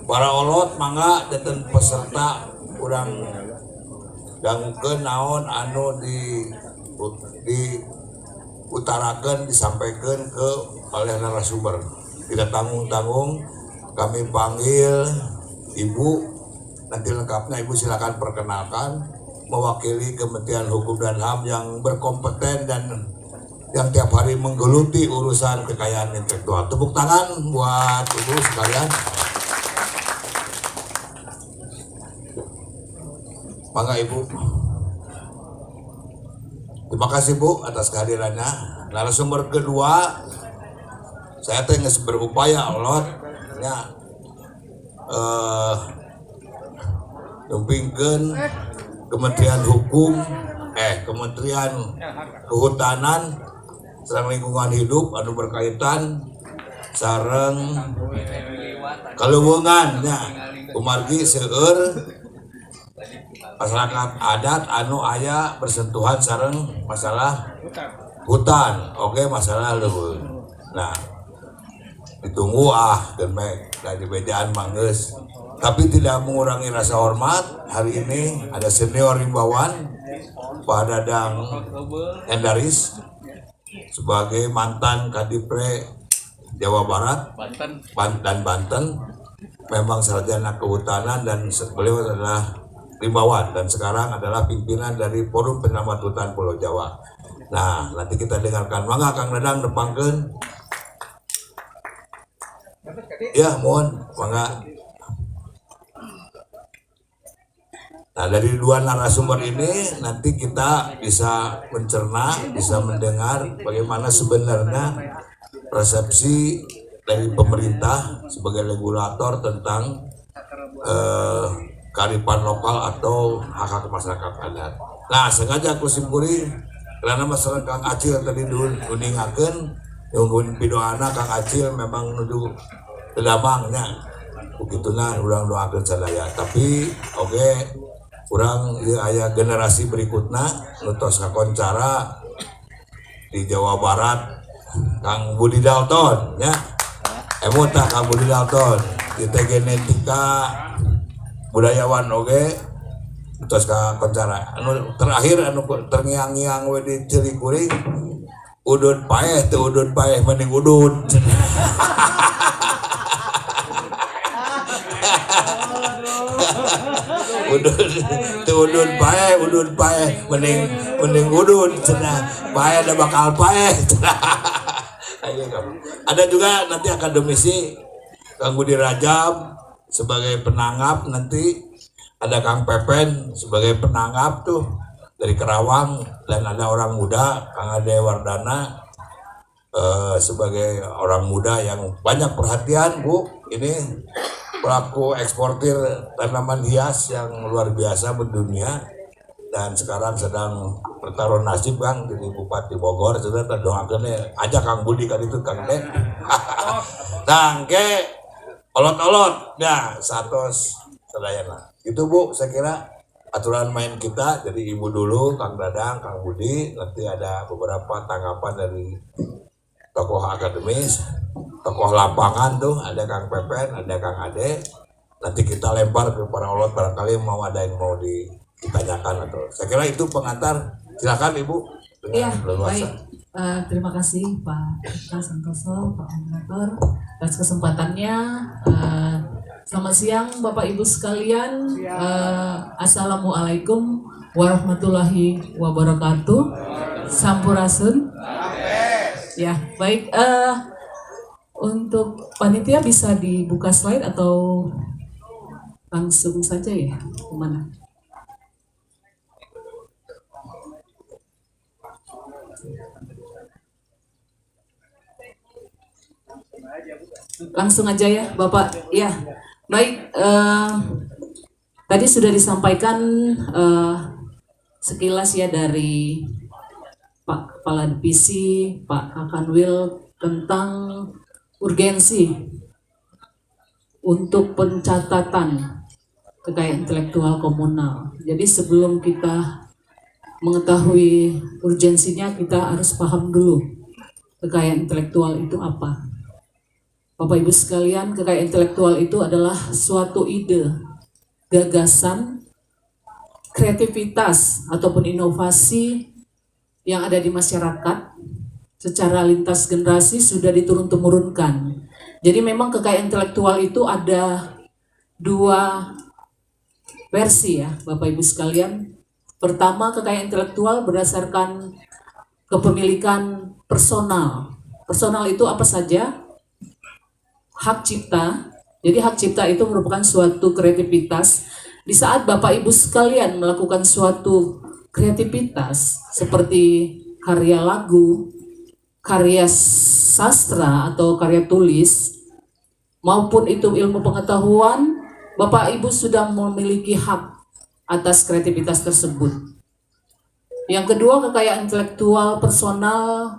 para olot mangga dan peserta kurang dangukeun naon anu diutarakan disampaikan ke oleh narasumber. Tidak tanggung-tanggung kami panggil Ibu, nanti lengkapnya Ibu silakan perkenalkan mewakili Kementerian Hukum dan HAM yang berkompeten dan yang tiap hari menggeluti urusan kekayaan intelektual. Tepuk tangan buat Ibu sekalian. Mangga Ibu. Terima kasih Bu atas kehadirannya. Narasumber kedua, saya geus berupaya Allah nya numpingkeun Kementerian Hukum, Kementerian Kehutanan sareng Lingkungan Hidup anu berkaitan sareng kaleuweungan nya kumargi seueur masyarakat adat anu aya bersentuhan sareng masalah hutan, masalah leuweung. Nah, ditunggu gemek dari bedaan mangges, tapi tidak mengurangi rasa hormat. Hari ini ada senior himbauan Pak Dadang Endaris sebagai mantan Kadipre Jawa Barat dan Banten, memang sarjana kehutanan dan beliau adalah himbauan dan sekarang adalah pimpinan dari Forum Penyelamat Hutan Pulau Jawa. Nah, nanti kita dengarkan. Mangga Kang Dadang nepangkeun. Ya, mohon, mangga. Nah, dari dua narasumber ini nanti kita bisa mencerna, bisa mendengar bagaimana sebenarnya persepsi dari pemerintah sebagai regulator tentang kearifan lokal atau hak-hak masyarakat adat. Nah, sengaja aku simpuri karena masalah Kang Acil tadi uningakeun yang pidoana Kang Acil memang nuju tedamangnya. Begitulah urang doakeun sadaya. Tapi urang aya generasi berikutna nutos kakoncara di Jawa Barat Kang Budi Dalton nya. Emota Kang Budi Dalton kita genetika budayawan terus kakoncara anu terakhir anu terngiang-ngiang we di Cilikuring udun paeh teu udun paeh mending udun. udun paeh mending udun cenah paeh ada bakal paeh. Ada juga nanti akademisi Kang Budi Rajab sebagai penanggap, nanti ada Kang Pepen sebagai penanggap tuh dari Kerawang, dan ada orang muda Kang Ade Wardana sebagai orang muda yang banyak perhatian Bu. Ini pelaku eksportir tanaman hias yang luar biasa mendunia dan sekarang sedang bertaruh nasib Kang jadi Bupati Bogor. Sudah terdoakan aja Kang Budi kan itu Kang Dek. Tangke olot-olot ya satos sedayana. Itu Bu, saya kira aturan main kita. Jadi Ibu dulu, Kang Dadang, Kang Budi, nanti ada beberapa tanggapan dari tokoh akademis, tokoh lapangan tuh, ada Kang Pepen, ada Kang Ade. Nanti kita lempar ke para olot, barangkali mau ada yang mau ditanyakan atau. Saya kira itu pengantar. Silakan Ibu. Iya, baik. Terima kasih Pak Santoso, Pak Moderator, atas kesempatannya. Selamat siang Bapak Ibu sekalian. Assalamualaikum warahmatullahi wabarakatuh. Sampurasun. Ya, baik. Untuk panitia bisa dibuka slide atau langsung saja ya? Kemana? Langsung aja ya Bapak. Ya, baik. Tadi sudah disampaikan sekilas ya dari Pak Kepala Divisi, Pak Kakanwil, tentang urgensi untuk pencatatan kekayaan intelektual komunal. Jadi sebelum kita mengetahui urgensinya, kita harus paham dulu kekayaan intelektual itu apa. Bapak Ibu sekalian, kekayaan intelektual itu adalah suatu ide, gagasan, kreativitas ataupun inovasi yang ada di masyarakat secara lintas generasi sudah diturun-temurunkan. Jadi memang kekayaan intelektual itu ada dua versi ya Bapak Ibu sekalian. Pertama, kekayaan intelektual berdasarkan kepemilikan personal. Personal itu apa saja? Hak cipta. Jadi hak cipta itu merupakan suatu kreativitas. Di saat Bapak Ibu sekalian melakukan suatu kreativitas seperti karya lagu, karya sastra atau karya tulis, maupun itu ilmu pengetahuan, Bapak Ibu sudah memiliki hak atas kreativitas tersebut. Yang kedua, kekayaan intelektual personal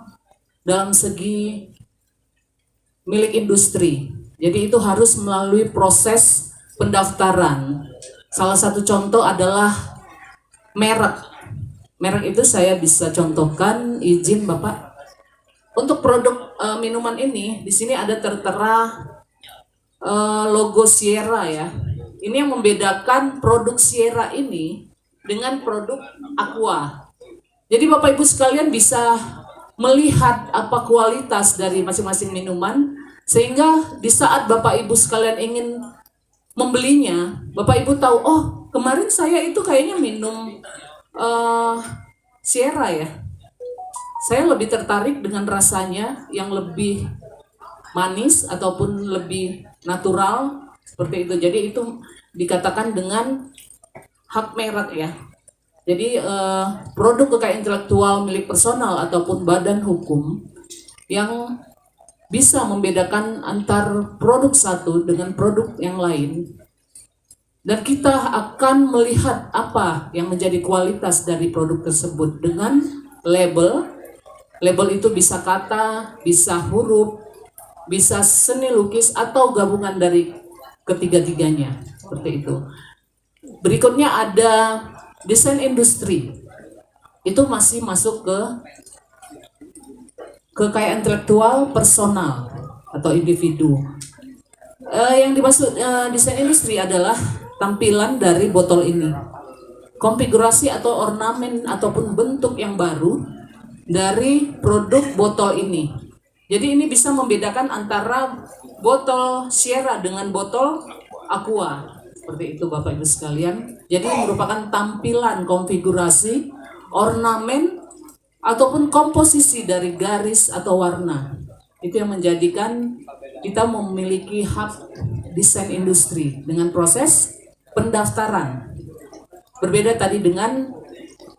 dalam segi milik industri. Jadi itu harus melalui proses pendaftaran. Salah satu contoh adalah merek. Merek itu saya bisa contohkan, izin Bapak. Untuk produk minuman ini, di sini ada tertera logo Sierra ya. Ini yang membedakan produk Sierra ini dengan produk Aqua. Jadi Bapak Ibu sekalian bisa melihat apa kualitas dari masing-masing minuman, sehingga di saat Bapak Ibu sekalian ingin membelinya, Bapak Ibu tahu, oh kemarin saya itu kayaknya minum Sierra ya. Saya lebih tertarik dengan rasanya yang lebih manis ataupun lebih natural seperti itu. Jadi itu dikatakan dengan hak merek ya. Jadi produk kekayaan intelektual milik personal ataupun badan hukum yang bisa membedakan antar produk satu dengan produk yang lain. Dan kita akan melihat apa yang menjadi kualitas dari produk tersebut dengan label. Label itu bisa kata, bisa huruf, bisa seni lukis atau gabungan dari ketiga-tiganya. Seperti itu. Berikutnya ada desain industri. Itu masih masuk ke kekayaan intelektual personal atau individu. Yang dimaksud desain industri adalah tampilan dari botol ini, konfigurasi atau ornamen ataupun bentuk yang baru dari produk botol ini. Jadi ini bisa membedakan antara botol Sierra dengan botol Aqua. Seperti itu Bapak Ibu sekalian. Jadi merupakan tampilan, konfigurasi, ornamen ataupun komposisi dari garis atau warna. Itu yang menjadikan kita memiliki hak desain industri dengan proses pendaftaran. Berbeda tadi dengan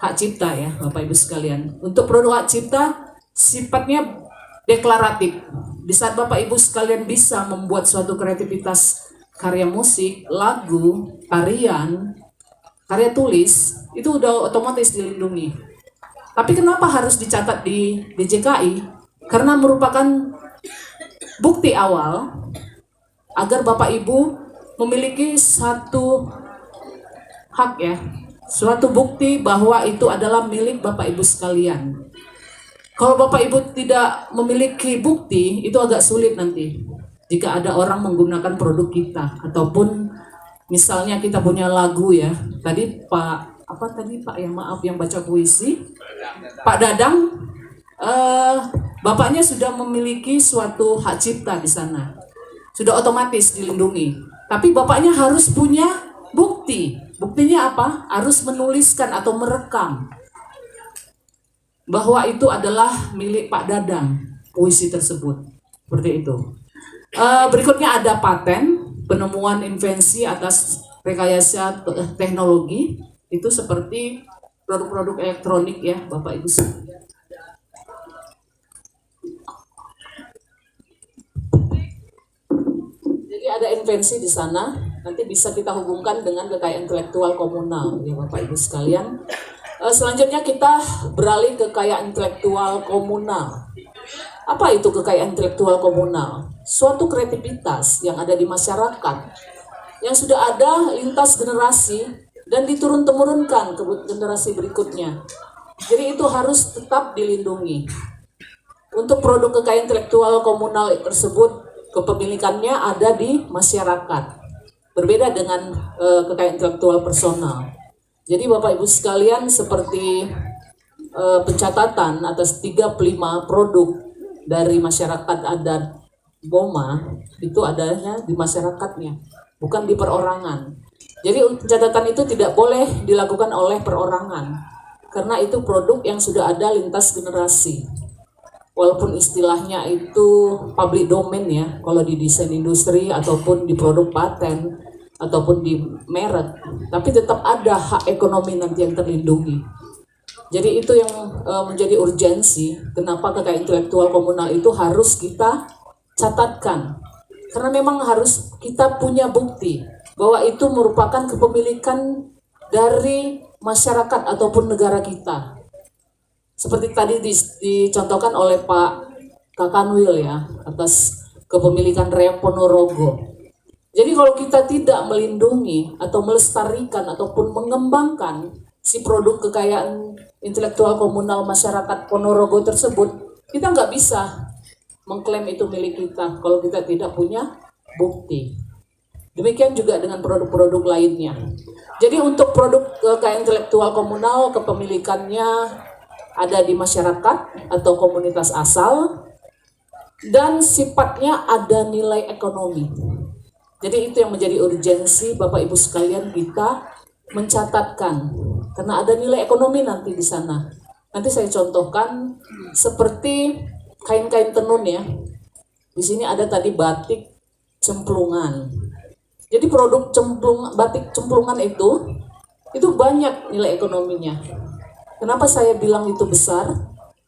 hak cipta ya Bapak Ibu sekalian. Untuk produk hak cipta sifatnya deklaratif. Di saat Bapak Ibu sekalian bisa membuat suatu kreativitas karya musik, lagu, tarian, karya tulis, itu udah otomatis dilindungi. Tapi kenapa harus dicatat di DJKI? Karena merupakan bukti awal agar Bapak Ibu memiliki satu hak ya, suatu bukti bahwa itu adalah milik Bapak Ibu sekalian. Kalau Bapak Ibu tidak memiliki bukti, itu agak sulit nanti jika ada orang menggunakan produk kita, ataupun misalnya kita punya lagu ya. Tadi Pak yang maaf yang baca puisi, Pak Dadang, bapaknya sudah memiliki suatu hak cipta di sana, sudah otomatis dilindungi. Tapi bapaknya harus punya bukti. Buktinya apa? Harus menuliskan atau merekam bahwa itu adalah milik Pak Dadang, puisi tersebut. Seperti itu. Berikutnya ada paten, penemuan invensi atas rekayasa teknologi. Itu seperti produk-produk elektronik ya Bapak Ibu. Jadi ada invensi di sana, nanti bisa kita hubungkan dengan kekayaan intelektual komunal ya Bapak Ibu sekalian. Selanjutnya kita beralih ke kekayaan intelektual komunal. Apa itu kekayaan intelektual komunal? Suatu kreativitas yang ada di masyarakat, yang sudah ada lintas generasi dan diturun-temurunkan ke generasi berikutnya. Jadi itu harus tetap dilindungi. Untuk produk kekayaan intelektual komunal tersebut kepemilikannya ada di masyarakat. Berbeda dengan kekayaan intelektual personal. Jadi Bapak Ibu sekalian, seperti pencatatan atas 35 produk dari masyarakat adat Boma itu adanya di masyarakatnya, bukan di perorangan. Jadi pencatatan itu tidak boleh dilakukan oleh perorangan, karena itu produk yang sudah ada lintas generasi. Walaupun istilahnya itu public domain ya, kalau di desain industri ataupun di produk paten ataupun di merek, tapi tetap ada hak ekonomi nanti yang terlindungi. Jadi itu yang menjadi urgensi, kenapa kekayaan intelektual komunal itu harus kita catatkan. Karena memang harus kita punya bukti bahwa itu merupakan kepemilikan dari masyarakat ataupun negara kita. Seperti tadi dicontohkan oleh Pak Kakanwil ya, atas kepemilikan Reok Ponorogo. Jadi kalau kita tidak melindungi atau melestarikan ataupun mengembangkan si produk kekayaan intelektual komunal masyarakat Ponorogo tersebut, kita nggak bisa mengklaim itu milik kita kalau kita tidak punya bukti. Demikian juga dengan produk-produk lainnya. Jadi untuk produk kekayaan intelektual komunal, kepemilikannya ada di masyarakat atau komunitas asal, dan sifatnya ada nilai ekonomi. Jadi itu yang menjadi urgensi Bapak Ibu sekalian, kita mencatatkan, karena ada nilai ekonomi nanti di sana. Nanti saya contohkan seperti kain-kain tenun ya. Di sini ada tadi batik cemplungan. Jadi produk batik cemplungan itu banyak nilai ekonominya. Kenapa saya bilang itu besar?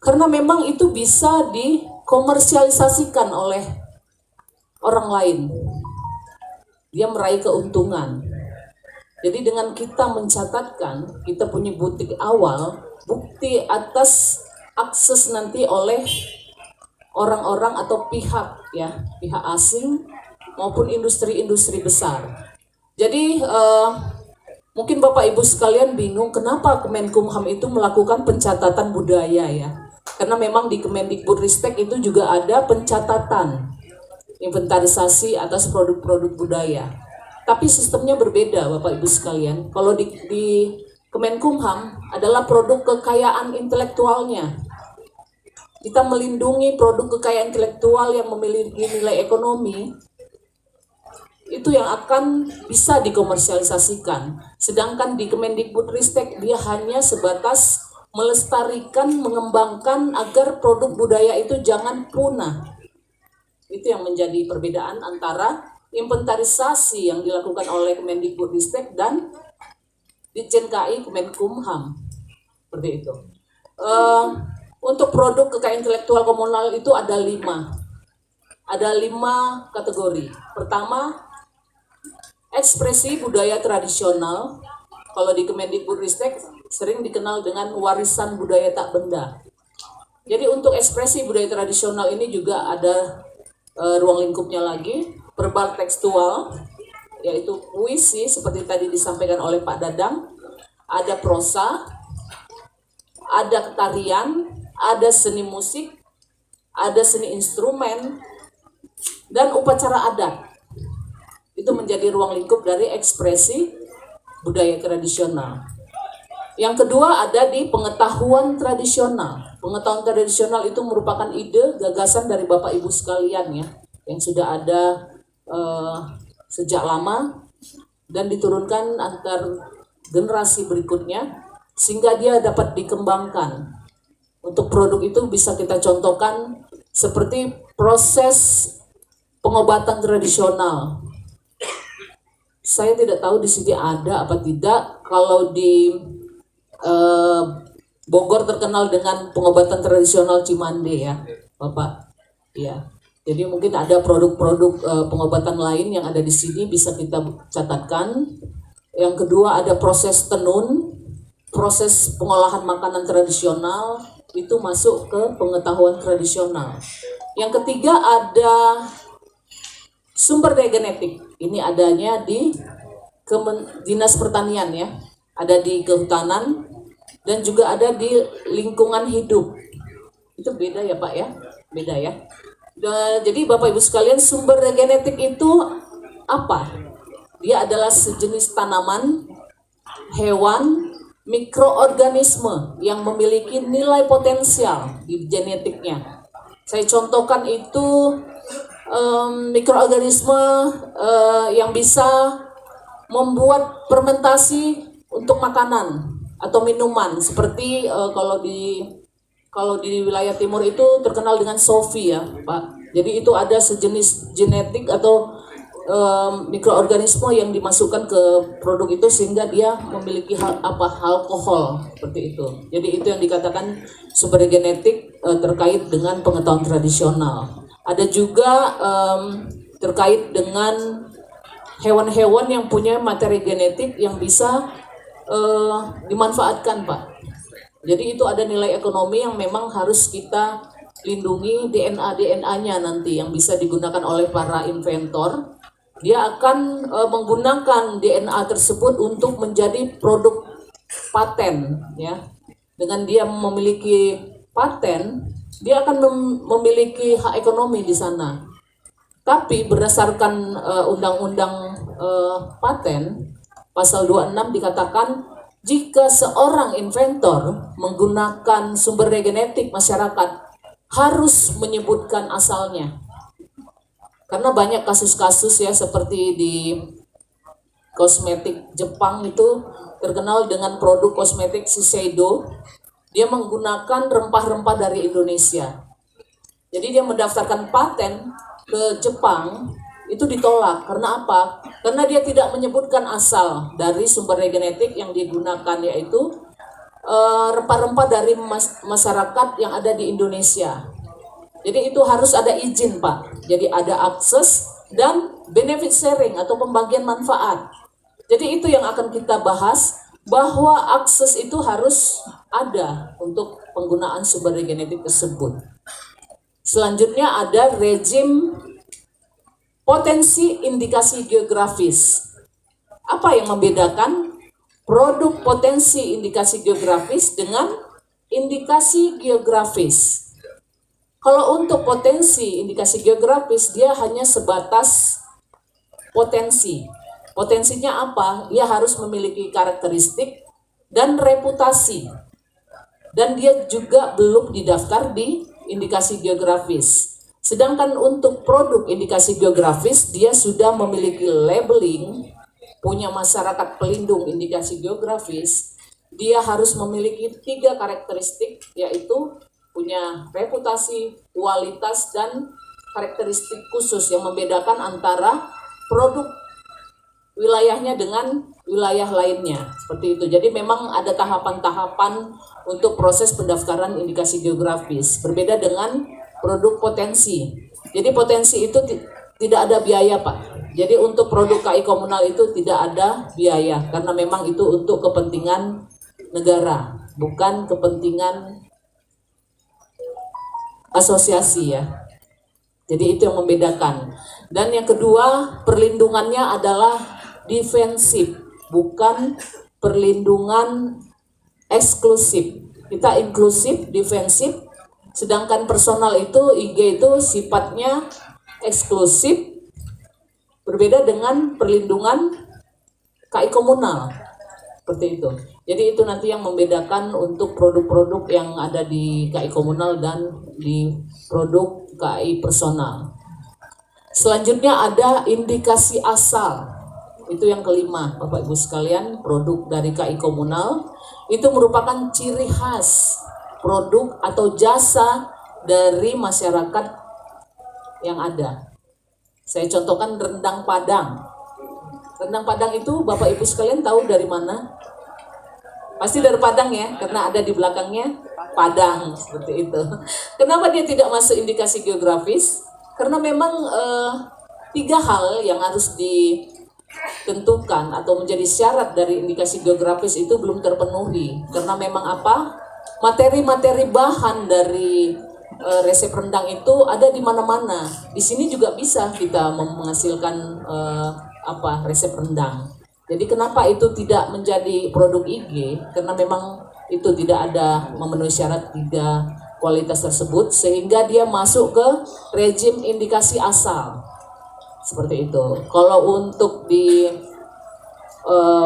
Karena memang itu bisa dikomersialisasikan oleh orang lain. Dia meraih keuntungan. Jadi dengan kita mencatatkan, kita punya bukti awal, bukti atas akses nanti oleh orang-orang atau pihak asing maupun industri-industri besar. Jadi mungkin Bapak Ibu sekalian bingung kenapa Kemenkumham itu melakukan pencatatan budaya ya. Karena memang di Kemendikbudristek itu juga ada pencatatan inventarisasi atas produk-produk budaya. Tapi sistemnya berbeda Bapak Ibu sekalian. Kalau di Kemenkumham adalah produk kekayaan intelektualnya. Kita melindungi produk kekayaan intelektual yang memiliki nilai ekonomi, itu yang akan bisa dikomersialisasikan. Sedangkan di Kemendikbudristek dia hanya sebatas melestarikan, mengembangkan agar produk budaya itu jangan punah. Itu yang menjadi perbedaan antara inventarisasi yang dilakukan oleh Kemendikbudristek dan Ditjen KI Kemenkumham. Seperti itu. Untuk produk kekayaan intelektual komunal itu ada 5. Ada 5 kategori. Pertama, ekspresi budaya tradisional. Kalau di Kemendikbudristek sering dikenal dengan warisan budaya tak benda. Jadi untuk ekspresi budaya tradisional ini juga ada ruang lingkupnya lagi. Verbal tekstual, yaitu puisi seperti tadi disampaikan oleh Pak Dadang. Ada prosa, ada tarian, ada seni musik, ada seni instrumen, dan upacara adat. Itu menjadi ruang lingkup dari ekspresi budaya tradisional. Yang kedua ada di pengetahuan tradisional. Pengetahuan tradisional itu merupakan ide, gagasan dari Bapak Ibu sekalian ya, yang sudah ada sejak lama dan diturunkan antar generasi berikutnya sehingga dia dapat dikembangkan. Untuk produk itu bisa kita contohkan seperti proses pengobatan tradisional. Saya tidak tahu di sini ada apa tidak. Kalau di Bogor terkenal dengan pengobatan tradisional Cimande ya, Bapak. Ya. Jadi mungkin ada produk-produk pengobatan lain yang ada di sini bisa kita catatkan. Yang kedua ada proses tenun, proses pengolahan makanan tradisional, itu masuk ke pengetahuan tradisional. Yang ketiga ada sumber daya genetik. Ini adanya di Dinas Pertanian ya, ada di kehutanan dan juga ada di lingkungan hidup. Itu beda ya Pak ya, beda ya. Jadi Bapak Ibu sekalian, sumber genetik itu apa? Dia adalah sejenis tanaman, hewan, mikroorganisme yang memiliki nilai potensial di genetiknya. Saya contohkan itu mikroorganisme yang bisa membuat fermentasi untuk makanan atau minuman, seperti kalau di wilayah timur itu terkenal dengan sofi ya Pak. Jadi itu ada sejenis genetik atau mikroorganisme yang dimasukkan ke produk itu sehingga dia memiliki alkohol seperti itu. Jadi itu yang dikatakan sumber genetik terkait dengan pengetahuan tradisional. Ada juga terkait dengan hewan-hewan yang punya materi genetik yang bisa dimanfaatkan Pak. Jadi itu ada nilai ekonomi yang memang harus kita lindungi, DNA-nya nanti yang bisa digunakan oleh para inventor. Dia akan menggunakan DNA tersebut untuk menjadi produk paten ya. Dengan dia memiliki paten, dia akan memiliki hak ekonomi di sana. Tapi berdasarkan undang-undang paten pasal 26 dikatakan jika seorang inventor menggunakan sumber genetik masyarakat harus menyebutkan asalnya. Karena banyak kasus-kasus ya, seperti di kosmetik Jepang itu terkenal dengan produk kosmetik Shiseido. Dia menggunakan rempah-rempah dari Indonesia. Jadi dia mendaftarkan paten ke Jepang, itu ditolak. Karena apa? Karena dia tidak menyebutkan asal dari sumber genetik yang digunakan, yaitu rempah-rempah dari masyarakat yang ada di Indonesia. Jadi itu harus ada izin Pak. Jadi ada akses dan benefit sharing atau pembagian manfaat. Jadi itu yang akan kita bahas, bahwa akses itu harus ada untuk penggunaan sumber genetik tersebut. Selanjutnya ada rezim potensi indikasi geografis. Apa yang membedakan produk potensi indikasi geografis dengan indikasi geografis? Kalau untuk potensi indikasi geografis, dia hanya sebatas potensi. Potensinya apa? Dia harus memiliki karakteristik dan reputasi. Dan dia juga belum didaftar di indikasi geografis. Sedangkan untuk produk indikasi geografis, dia sudah memiliki labeling, punya masyarakat pelindung indikasi geografis. Dia harus memiliki 3 karakteristik, yaitu punya reputasi, kualitas, dan karakteristik khusus yang membedakan antara produk wilayahnya dengan wilayah lainnya, seperti itu. Jadi memang ada tahapan-tahapan untuk proses pendaftaran indikasi geografis, berbeda dengan produk potensi. Jadi potensi itu tidak ada biaya Pak. Jadi untuk produk KI komunal itu tidak ada biaya, karena memang itu untuk kepentingan negara, bukan kepentingan asosiasi ya. Jadi itu yang membedakan. Dan yang kedua, perlindungannya adalah defensif, bukan perlindungan eksklusif. Kita inklusif, defensif, sedangkan personal itu, IG itu sifatnya eksklusif, berbeda dengan perlindungan KI komunal, seperti itu. Jadi itu nanti yang membedakan untuk produk-produk yang ada di KI komunal dan di produk KI personal. Selanjutnya ada indikasi asal. Itu yang kelima, Bapak Ibu sekalian. Produk dari KI komunal itu merupakan ciri khas produk atau jasa dari masyarakat yang ada. Saya contohkan rendang Padang. Rendang Padang itu Bapak Ibu sekalian tahu dari mana? Pasti dari Padang ya, karena ada di belakangnya Padang, seperti itu. Kenapa dia tidak masuk indikasi geografis? Karena memang 3 hal yang harus ditentukan atau menjadi syarat dari indikasi geografis itu belum terpenuhi. Karena memang apa? Materi-materi bahan dari resep rendang itu ada di mana-mana. Di sini juga bisa kita menghasilkan resep rendang. Jadi kenapa itu tidak menjadi produk IG? Karena memang itu tidak ada memenuhi syarat 3 kualitas tersebut sehingga dia masuk ke rejim indikasi asal. Seperti itu. Kalau untuk di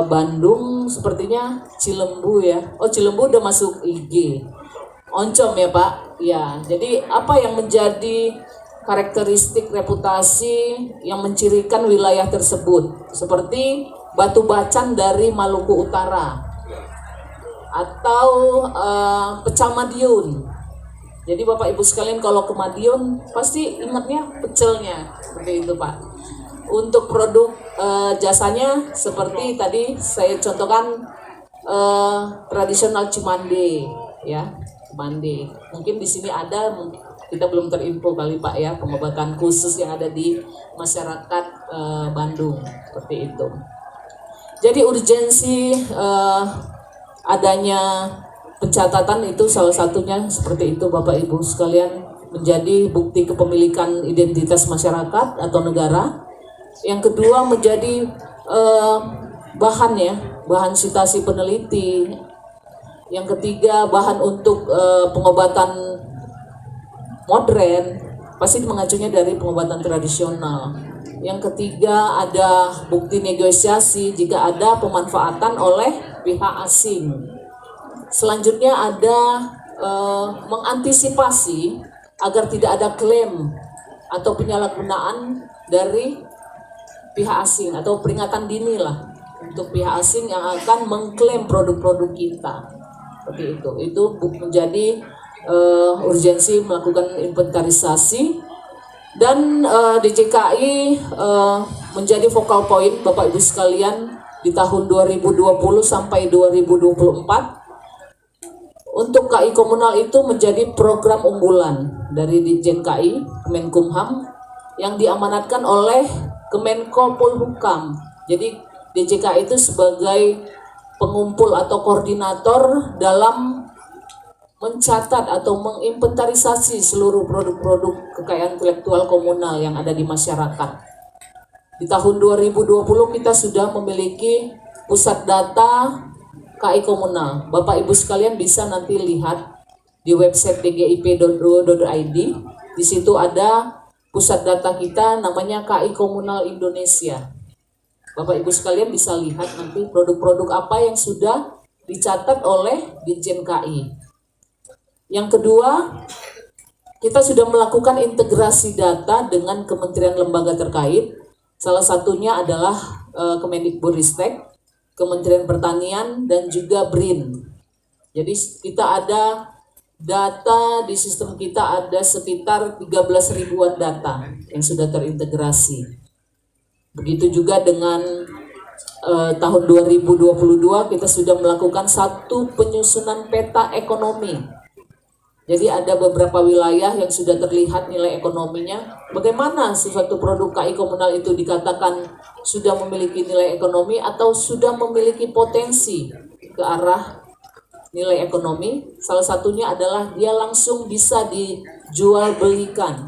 Bandung sepertinya Cilembu ya. Oh, Cilembu udah masuk IG. Oncom ya Pak. Ya, jadi apa yang menjadi karakteristik reputasi yang mencirikan wilayah tersebut? Seperti batu bacan dari Maluku Utara atau pecel Madiun. Jadi Bapak Ibu sekalian kalau ke Madiun pasti ingatnya pecelnya, seperti itu Pak. Untuk produk jasanya seperti tadi saya contohkan tradisional Cimande ya, Cimande. Mungkin di sini ada, kita belum terinfo kali Pak ya, pengobatan khusus yang ada di masyarakat Bandung seperti itu. Jadi urgensi adanya pencatatan itu salah satunya seperti itu Bapak Ibu sekalian, menjadi bukti kepemilikan identitas masyarakat atau negara. Yang kedua menjadi bahan ya, bahan citasi peneliti. Yang ketiga bahan untuk pengobatan modern, pasti mengacunya dari pengobatan tradisional. Yang ketiga ada bukti negosiasi jika ada pemanfaatan oleh pihak asing. Selanjutnya ada mengantisipasi agar tidak ada klaim atau penyalahgunaan dari pihak asing atau peringatan dini lah untuk pihak asing yang akan mengklaim produk-produk kita. Seperti itu. Itu menjadi urgensi melakukan inventarisasi dan DJKI menjadi focal point Bapak Ibu sekalian di tahun 2020 sampai 2024. Untuk KI komunal itu menjadi program unggulan dari Ditjen KI, Kemenkumham, yang diamanatkan oleh Kemenko Polhukam. Jadi DJKI itu sebagai pengumpul atau koordinator dalam mencatat atau menginventarisasi seluruh produk-produk kekayaan intelektual komunal yang ada di masyarakat. Di tahun 2020 kita sudah memiliki pusat data KI komunal. Bapak Ibu sekalian bisa nanti lihat di website dgip.go.id. Di situ ada pusat data kita namanya KI Komunal Indonesia. Bapak Ibu sekalian bisa lihat nanti produk-produk apa yang sudah dicatat oleh Ditjen KI. Yang kedua, kita sudah melakukan integrasi data dengan kementerian lembaga terkait. Salah satunya adalah Kemendikbudristek, Kementerian Pertanian, dan juga BRIN. Jadi kita ada data di sistem kita ada sekitar 13 ribuan data yang sudah terintegrasi. Begitu juga dengan tahun 2022 kita sudah melakukan satu penyusunan peta ekonomi. Jadi ada beberapa wilayah yang sudah terlihat nilai ekonominya. Bagaimana sesuatu produk KI komunal itu dikatakan sudah memiliki nilai ekonomi atau sudah memiliki potensi ke arah nilai ekonomi? Salah satunya adalah dia langsung bisa diperjualbelikan.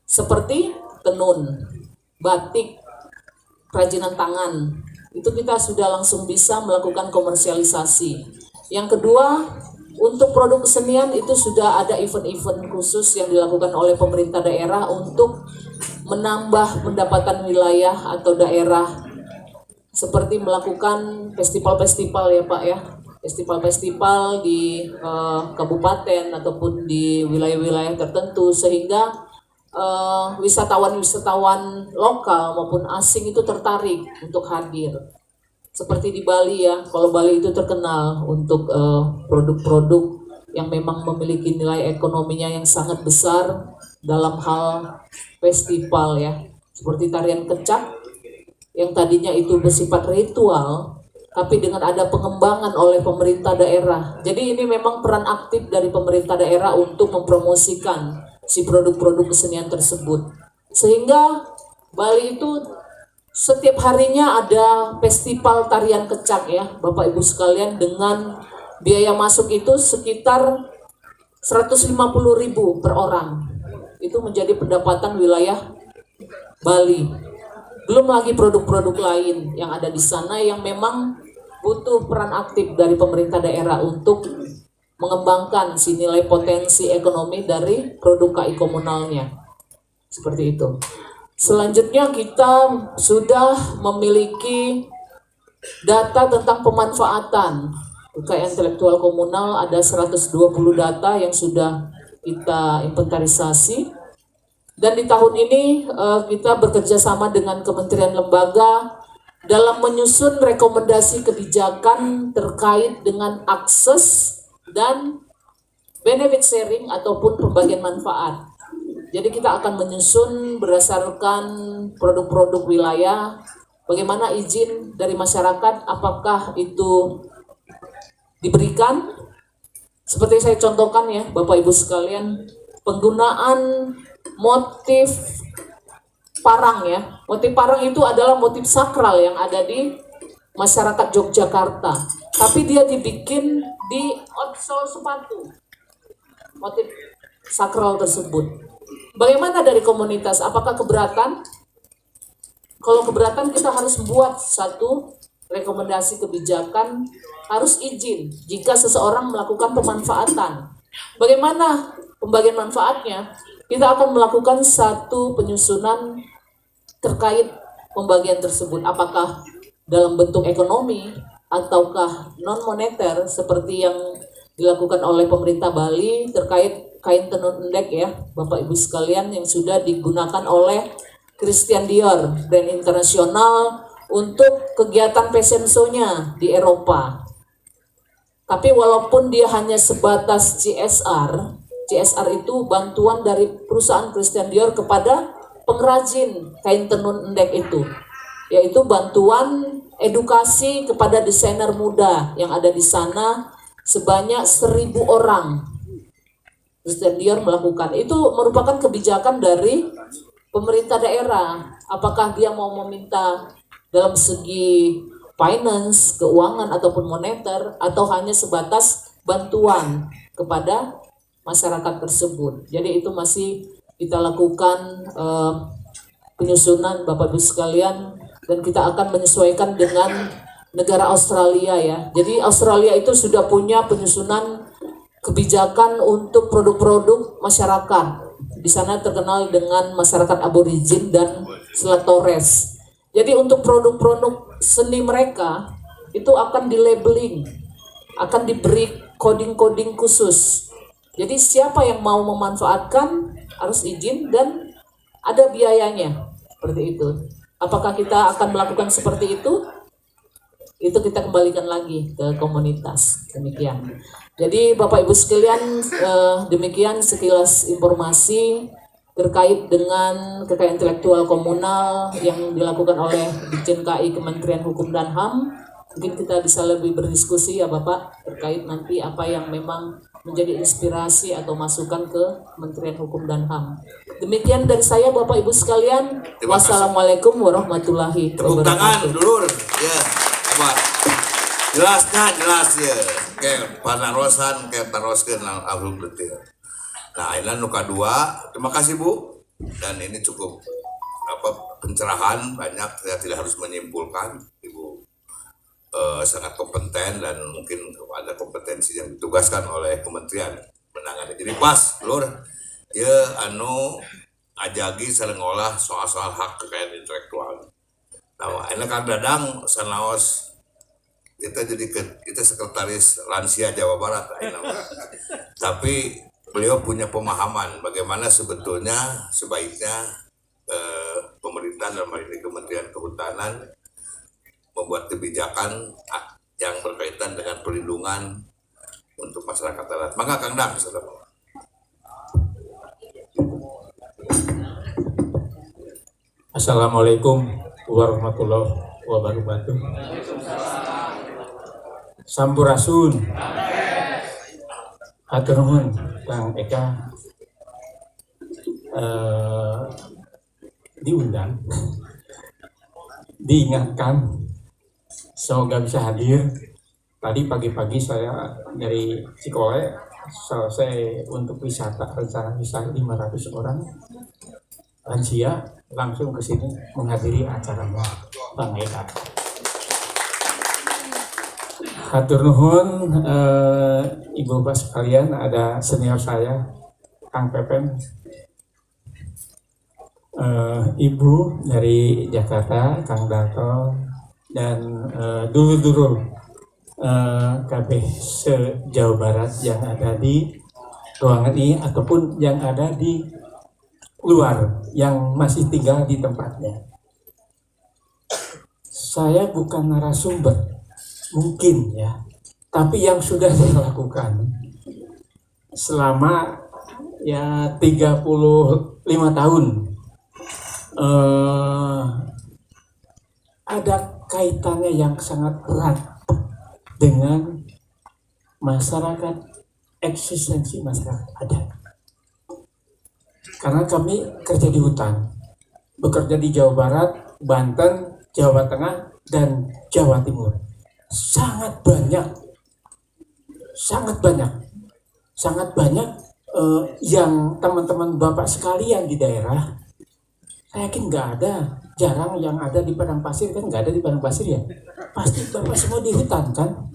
Seperti tenun, batik, kerajinan tangan. Itu kita sudah langsung bisa melakukan komersialisasi. Yang kedua, untuk produk kesenian itu sudah ada event-event khusus yang dilakukan oleh pemerintah daerah untuk menambah pendapatan wilayah atau daerah, seperti melakukan festival-festival ya Pak ya, festival-festival di kabupaten ataupun di wilayah-wilayah tertentu sehingga wisatawan-wisatawan lokal maupun asing itu tertarik untuk hadir. Seperti di Bali ya, kalau Bali itu terkenal untuk produk-produk yang memang memiliki nilai ekonominya yang sangat besar dalam hal festival ya. Seperti tarian kecak yang tadinya itu bersifat ritual, tapi dengan ada pengembangan oleh pemerintah daerah. Jadi ini memang peran aktif dari pemerintah daerah untuk mempromosikan si produk-produk kesenian tersebut. Sehingga Bali itu setiap harinya ada festival tarian kecak ya, Bapak Ibu sekalian, dengan biaya masuk itu sekitar 150.000 per orang. Itu menjadi pendapatan wilayah Bali. Belum lagi produk-produk lain yang ada di sana yang memang butuh peran aktif dari pemerintah daerah untuk mengembangkan si nilai potensi ekonomi dari produk KI komunalnya. Seperti itu. Selanjutnya kita sudah memiliki data tentang pemanfaatan kekayaan intelektual komunal. Ada 120 data yang sudah kita inventarisasi. Dan di tahun ini kita bekerja sama dengan kementerian lembaga dalam menyusun rekomendasi kebijakan terkait dengan akses dan benefit sharing ataupun pembagian manfaat. Jadi kita akan menyusun berdasarkan produk-produk wilayah, bagaimana izin dari masyarakat, apakah itu diberikan. Seperti saya contohkan ya Bapak Ibu sekalian, penggunaan motif parang ya. Motif parang itu adalah motif sakral yang ada di masyarakat Yogyakarta. Tapi dia dibikin di outsole sepatu. Motif sakral tersebut. Bagaimana dari komunitas? Apakah keberatan? Kalau keberatan kita harus buat satu rekomendasi kebijakan, harus izin jika seseorang melakukan pemanfaatan. Bagaimana pembagian manfaatnya? Kita akan melakukan satu penyusunan terkait pembagian tersebut. Apakah dalam bentuk ekonomi ataukah non-moneter seperti yang dilakukan oleh pemerintah Bali terkait kain tenun endek ya, Bapak Ibu sekalian, yang sudah digunakan oleh Christian Dior, brand internasional untuk kegiatan fashion show-nya di Eropa. Tapi walaupun dia hanya sebatas CSR itu bantuan dari perusahaan Christian Dior kepada pengrajin kain tenun endek itu, yaitu bantuan edukasi kepada desainer muda yang ada di sana sebanyak 1.000 orang. Christian Dior melakukan itu, merupakan kebijakan dari pemerintah daerah. Apakah dia mau meminta dalam segi finance, keuangan ataupun moneter, atau hanya sebatas bantuan kepada masyarakat tersebut. Jadi itu masih kita lakukan penyusunan Bapak Ibu sekalian, dan kita akan menyesuaikan dengan negara Australia ya. Jadi Australia itu sudah punya penyusunan kebijakan untuk produk-produk masyarakat. Di sana terkenal dengan masyarakat aborigin dan Selat Torres. Jadi untuk produk-produk seni mereka itu akan di-labeling, akan diberi coding-coding khusus. Jadi siapa yang mau memanfaatkan harus izin dan ada biayanya, seperti itu. Apakah kita akan melakukan seperti itu? Itu kita kembalikan lagi ke komunitas. Demikian. Jadi Bapak Ibu sekalian, demikian sekilas informasi terkait dengan kekayaan intelektual komunal yang dilakukan oleh Ditjen KI Kementerian Hukum dan HAM. Mungkin kita bisa lebih berdiskusi ya Bapak terkait nanti apa yang memang menjadi inspirasi atau masukan ke Kementerian Hukum dan HAM. Demikian dari saya Bapak Ibu sekalian. Wassalamualaikum warahmatullahi Tepuk wabarakatuh. tangan dulur. Ya, hebat. Jelas ya. Kayak panarosan, kayak taroskeun alhum detil. Nah, ini nuka 2. Terima kasih Bu. Dan ini cukup pencerahan banyak. Saya tidak harus menyimpulkan. Ibu sangat kompeten dan mungkin ada kompetensi yang ditugaskan oleh kementerian menangani. Jadi pas, Lur. Ya ajagi sareng ngolah soal-soal hak kekayaan intelektual. Nah, ini Kang Dadang sanaos kita sekretaris lansia Jawa Barat, tapi beliau punya pemahaman bagaimana sebetulnya sebaiknya pemerintah dalam hal ini Kementerian Kehutanan membuat kebijakan yang berkaitan dengan perlindungan untuk masyarakat adat. Maka Kang Dadang, Assalamualaikum warahmatullahi wabarakatuh. Sampurasun. Hatur nuhun Kang Eka, diundang, diingatkan, semoga bisa hadir. Tadi pagi-pagi saya dari Cikole selesai untuk wisata, rencana wisata 500 orang lansia langsung ke sini menghadiri acara Bang Eka. Hatur nuhun Ibu Bapak sekalian, ada senior saya Kang Pepen, Ibu dari Jakarta Kang Darto, dan dulur-dulur KB se-Jawa Barat yang ada di ruangan ini ataupun yang ada di luar yang masih tinggal di tempatnya. Saya bukan narasumber, mungkin ya, tapi yang sudah saya lakukan selama ya 35 tahun ada kaitannya yang sangat erat dengan masyarakat, eksistensi masyarakat adat. Karena kami kerja di hutan, bekerja di Jawa Barat, Banten, Jawa Tengah, dan Jawa Timur. Sangat banyak yang teman-teman Bapak sekalian di daerah, saya yakin nggak ada, jarang yang ada di padang pasir, kan nggak ada di padang pasir ya. Pasti Bapak semua di hutan kan?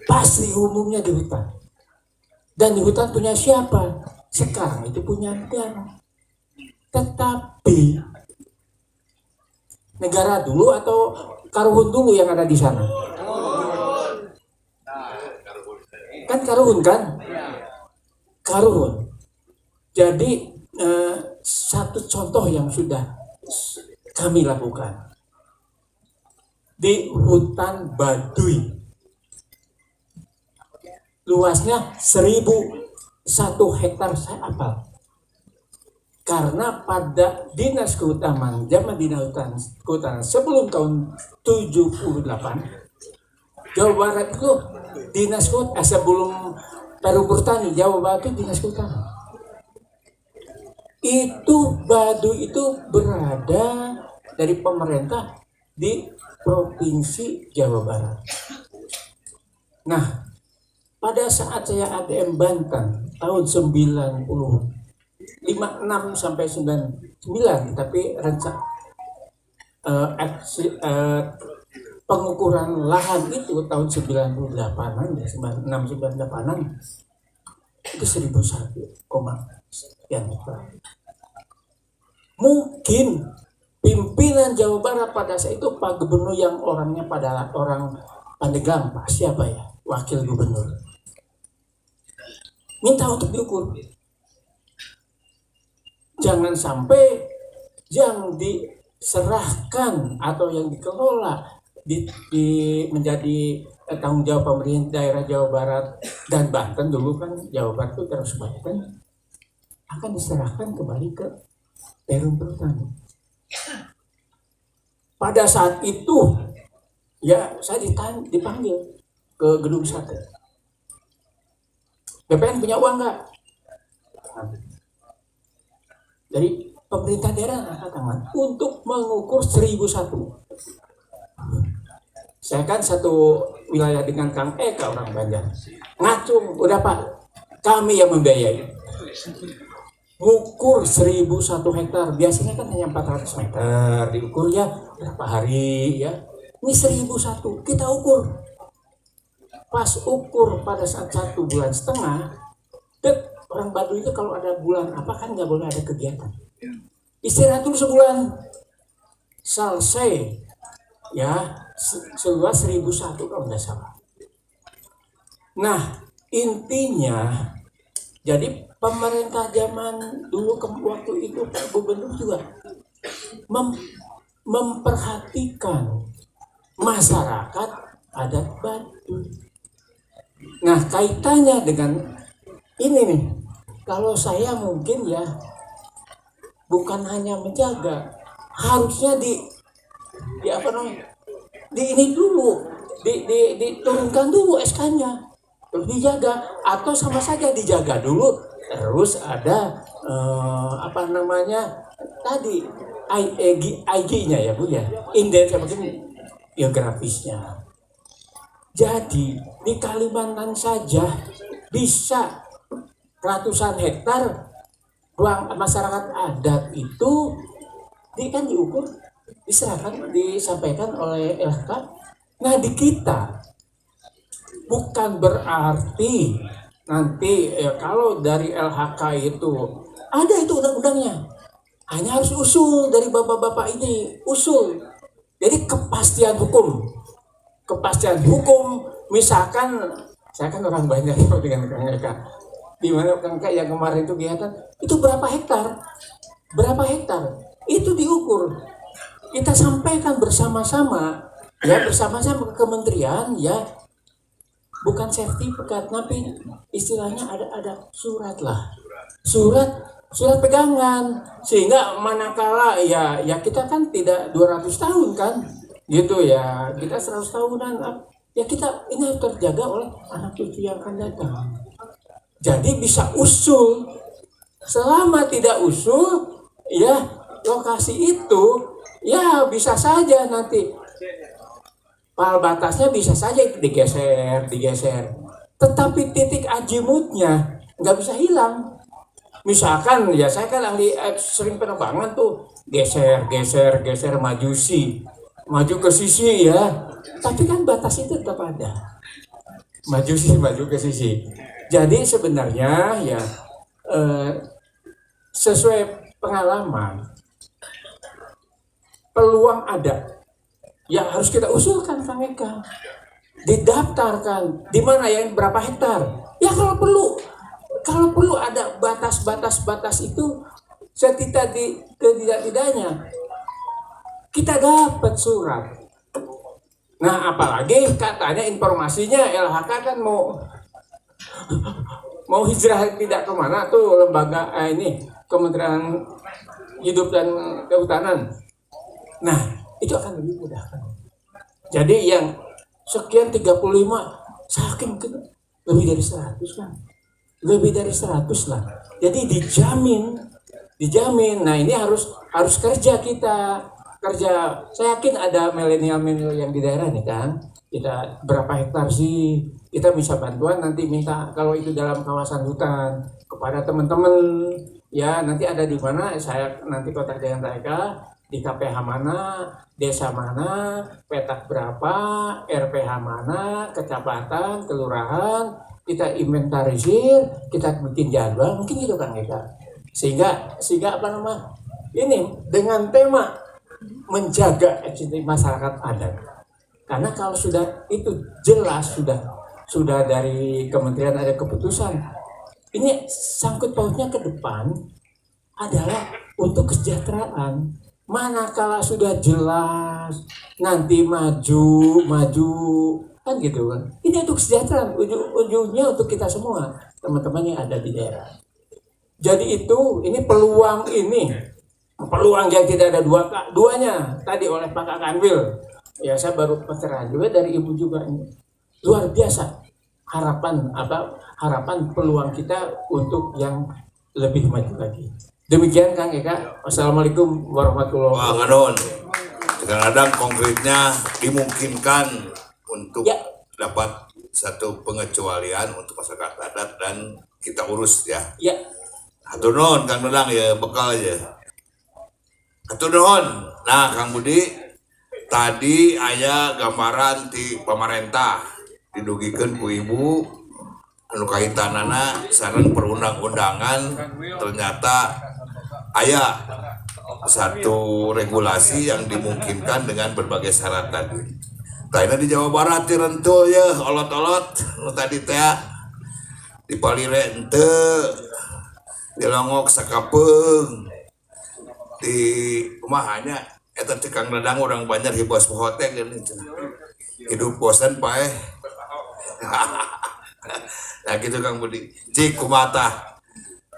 Pasti umumnya di hutan. Dan di hutan punya siapa? Sekarang itu punya negara. Tetapi negara dulu atau Karuhun dulu yang ada di sana? Kan Karuhun kan? Karuhun. Jadi satu contoh yang sudah kami lakukan di hutan Baduy, luasnya 1.001 hektar, saya hafal. Karena pada dinas kehutanan, zaman dinas kehutanan sebelum tahun 78, Jawa Barat itu dinas kehutanan, sebelum Perum Pertani, Jawa Barat itu dinas kehutanan. Itu Baduy itu berada dari pemerintah di Provinsi Jawa Barat. Nah, pada saat saya ADM Banten tahun 96 sampai 99, tapi pengukuran lahan itu tahun 98-an, 96-98-an itu 1.001, sekian hektar. Mungkin pimpinan Jawa Barat pada saat itu Pak Gubernur yang orangnya pada orang Pandeglang, Pak siapa ya, wakil gubernur, minta untuk diukur. Jangan sampai yang diserahkan atau yang dikelola menjadi tanggung jawab pemerintah daerah Jawa Barat dan Banten, dulu kan Jawa Barat itu terus Banten, akan diserahkan kembali ke Perum Pertani. Pada saat itu ya saya dipanggil ke gedung sate. BPN punya uang nggak? Dari pemerintah daerah angkat tangan untuk mengukur 1.001. Saya kan satu wilayah dengan Kang Eka orang Banjar. Ngacung, udah Pak, kami yang membiayai. Ngukur 1.001 hektar, biasanya kan hanya 400 meter, diukur ya berapa hari ya. Ini 1.001, kita ukur. Pas ukur pada saat 1,5 bulan, orang Baduy itu kalau ada bulan apa kan nggak boleh ada kegiatan. Istirahat dulu sebulan. Selesai ya, seluas 1.001 kalau nggak salah. Nah intinya, jadi pemerintah zaman dulu waktu itu Pak Gubernur juga memperhatikan masyarakat adat Baduy. Nah kaitannya dengan ini nih, kalau saya mungkin ya bukan hanya menjaga, harusnya di ini dulu, diturunkan dulu SK-nya, terus dijaga, atau sama saja dijaga dulu, terus ada tadi IG-nya ya Bu ya, indeks mungkin geografisnya. Jadi di Kalimantan saja bisa ratusan hektar ruang masyarakat adat itu kan diukur, diserahkan, disampaikan oleh LHK. Nah di kita bukan berarti nanti kalau dari LHK itu ada itu undang-undangnya. Hanya harus usul dari bapak-bapak ini, usul. Jadi kepastian hukum. Kepastian hukum, misalkan saya kan orang banyak dengan Kang Eka. Di mana Kang Eka yang kemarin itu kegiatan, itu berapa hektar? Berapa hektar? Itu diukur. Kita sampaikan bersama-sama, ya bersama-sama ke kementerian, ya bukan sertifikat, tapi istilahnya ada surat lah, surat pegangan, sehingga manakala ya kita kan tidak 200 tahun kan, gitu ya, kita 100 tahunan, ya kita ini harus terjaga oleh anak cucu yang akan datang. Jadi bisa usul, selama tidak usul, ya lokasi itu ya bisa saja nanti pal batasnya bisa saja digeser, tetapi titik azimutnya nggak bisa hilang. Misalkan ya saya kan ahli sering penerbangan tuh geser, maju ke sisi ya, tapi kan batas itu tetap ada, maju ke sisi. Jadi sebenarnya ya sesuai pengalaman, peluang ada. Ya harus kita usulkan Kang Eka, didaftarkan di mana ya, berapa hektar. Ya kalau perlu ada batas itu, setidaknya kita dapat surat. Nah apalagi katanya informasinya LHK kan mau hijrah tidak kemana tuh lembaga ini Kementerian Hidup dan Kehutanan. Nah itu akan lebih mudah. Jadi yang sekian 35 saking lebih dari 100 kan. Lebih dari 100 lah. Jadi dijamin. Nah, ini harus kerja kita. Kerja. Saya yakin ada milenial yang di daerah nih kan. Kita berapa hektar sih? Kita bisa bantuan nanti minta kalau itu dalam kawasan hutan kepada teman-teman ya, nanti ada di mana saya nanti kontak dengan mereka. Di KPH mana, desa mana, petak berapa, RPH mana, kecamatan, kelurahan, kita inventarisir, kita bikin jadwal, mungkin gitu kan kita. Sehingga apa nama? Ini dengan tema menjaga eksistensi masyarakat adat. Karena kalau sudah itu jelas sudah dari kementerian ada keputusan. Ini sangkut pautnya ke depan adalah untuk kesejahteraan. Manakala sudah jelas nanti maju kan gitu kan, ini untuk kesejahteraan, ujungnya untuk kita semua teman-teman yang ada di daerah. Jadi ini peluang yang tidak ada duanya tadi oleh Pak Kanwil ya, saya baru pencerahan juga dari ibu juga, ini luar biasa harapan peluang kita untuk yang lebih maju lagi. Demikian Kang Eka. Wassalamualaikum warahmatullahi wabarakatuh. Kadang-kadang konkretnya dimungkinkan untuk dapat satu pengecualian untuk masyarakat adat dan kita urus ya. Ya. Hatur nuhun Kang Dadang ya, bekal aja. Hatur nuhun. Nah Kang Budi, tadi aya gambaran di pemerintah didugikeun ku ibu anu kaitanana sareng perundang-undangan, ternyata aya satu regulasi yang dimungkinkan dengan berbagai syarat tadi. Tadi di Jawa Barat rentul ya, olot-olot nu tadi teh di Palire henteu, di Longok sakapeung, di kumahanya eta teh Kang Dadang urang Banjar hibos pohote geuning hidup bosan paeh. Nah gitu Kang Budi, cik kumata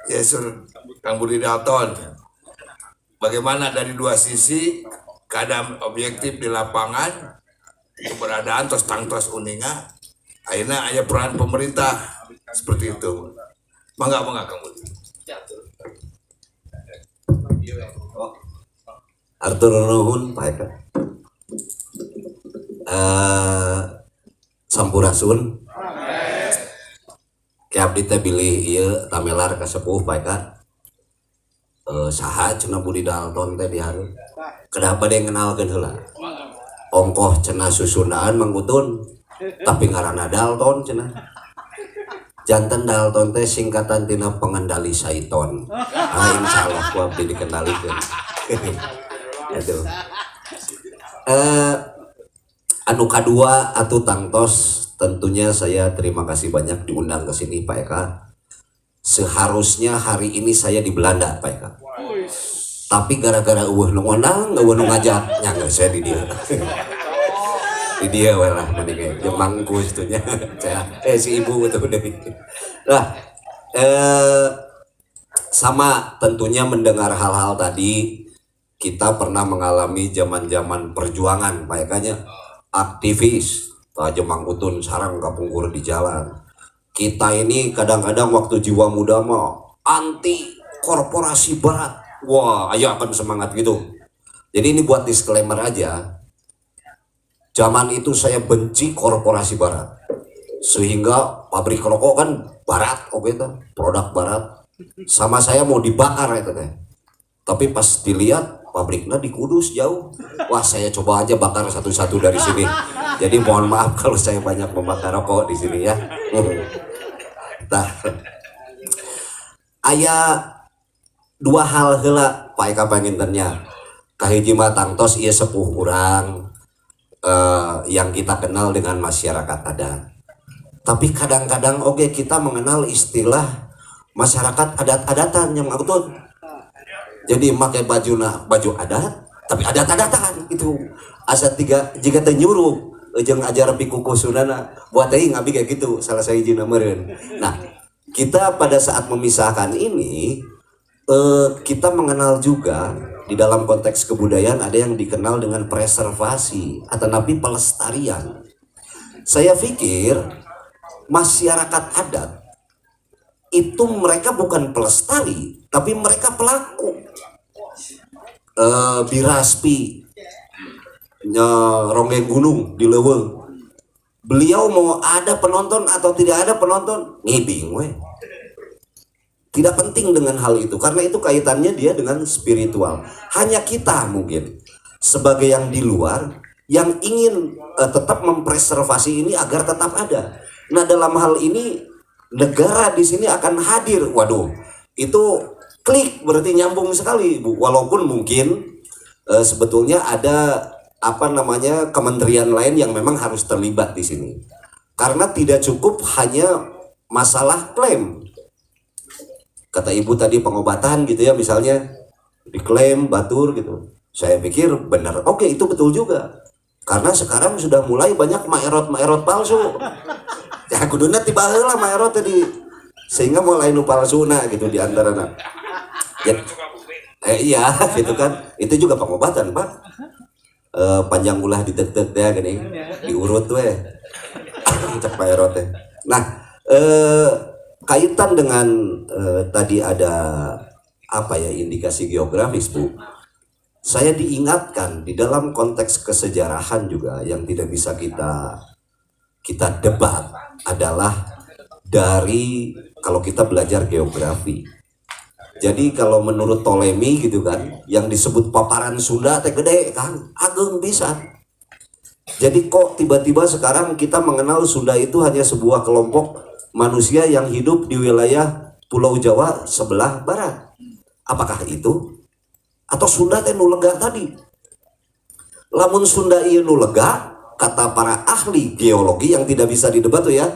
ya sur Kang Budi Dalton, bagaimana dari dua sisi keadaan objektif di lapangan, keberadaan tos tangtos uninga, akhirnya ada peran pemerintah seperti itu. Mangga Kang Budi. Artur nuhun Pak Eka. Sampurasun. Ki abdi teh bilih ieu tamelar ka sepuh Pak Eka. Saha cenah Budi Dalton teh di hareup. Kedah bade ngenalkeun heula. Ongkoh cenah susundaan Mang Utun tapi ngaranna Dalton cenah. Jantan Dalton teh singkatan tina pengendali syaiton. Insyaallah ku abdi dikendalikeun. Aduh. Anu kadua atuh tangtos, tentunya saya terima kasih banyak diundang ke sini Pak Eka. Seharusnya hari ini saya di Belanda Pak Eka. Tapi gara-gara eueuh nu ngundang, eueuh nu ngajak, nya geus saya di dieu. Di dia lah mending jemangku itunya saya si ibu betul deui. Nah, sama tentunya mendengar hal-hal tadi, kita pernah mengalami zaman-zaman perjuangan Pak Ekanya, aktivis Jemang Utun sarang kapungkur di jalan. Kita ini kadang-kadang waktu jiwa muda mah anti korporasi barat. Wah, ayo akan semangat gitu. Jadi ini buat disclaimer aja. Zaman itu saya benci korporasi barat, sehingga pabrik rokok kan barat, oke itu produk barat. Sama saya mau dibakar itu teh. Tapi pas dilihat pabriknya di Kudus jauh, wah saya coba aja bakar satu-satu dari sini. Jadi mohon maaf kalau saya banyak membakar rokok di sini ya. Nah, aya dua hal heula Pak Eka pangintennya. Kahiji mah tangtos ieu sepuh urang. Yang kita kenal dengan masyarakat adat. Tapi kadang-kadang oke kita mengenal istilah masyarakat adat-adatan yang betul. Jadi pakai baju adat, tapi adat-adatan itu asa jika teu nyuruh jeung ajar pikuku sunana buat teh ngabi kayak gitu salah saya hiji meureun. Nah, kita pada saat memisahkan ini kita mengenal juga di dalam konteks kebudayaan ada yang dikenal dengan preservasi atau nabi pelestarian. Saya pikir masyarakat adat itu mereka bukan pelestari, tapi mereka pelaku. Biraspi, Ronggeng Gunung di Leuweung. Beliau mau ada penonton atau tidak ada penonton, ngibing weh. Tidak penting dengan hal itu karena itu kaitannya dia dengan spiritual. Hanya kita mungkin sebagai yang di luar yang ingin tetap mempreservasi ini agar tetap ada. Nah, dalam hal ini negara di sini akan hadir. Waduh, itu klik berarti nyambung sekali, Bu. Walaupun mungkin sebetulnya ada kementerian lain yang memang harus terlibat di sini. Karena tidak cukup hanya masalah klaim. Kata ibu tadi pengobatan gitu ya, misalnya diklaim batur gitu. Saya pikir benar, oke itu betul juga. Karena sekarang sudah mulai banyak maerot palsu. Ya kuduna tiba heula maerot tadi. Sehingga mulai nu palsuna gitu di antarana. Ya, iya gitu kan. Itu juga pengobatan, Pak. Panjang ulah ditek-tek ya gini, diurut we. Cek maerot teh. Nah, kaitan dengan tadi ada indikasi geografis, Bu. Saya diingatkan di dalam konteks kesejarahan juga yang tidak bisa kita debat adalah dari kalau kita belajar geografi. Jadi kalau menurut Ptolemy gitu kan, yang disebut paparan Sunda teh gede kan, ageng bisa. Jadi kok tiba-tiba sekarang kita mengenal Sunda itu hanya sebuah kelompok manusia yang hidup di wilayah Pulau Jawa sebelah barat. Apakah itu? Atau Sunda teh nu lega tadi? Lamun Sunda ieu nu lega, kata para ahli geologi yang tidak bisa didebat tuh ya,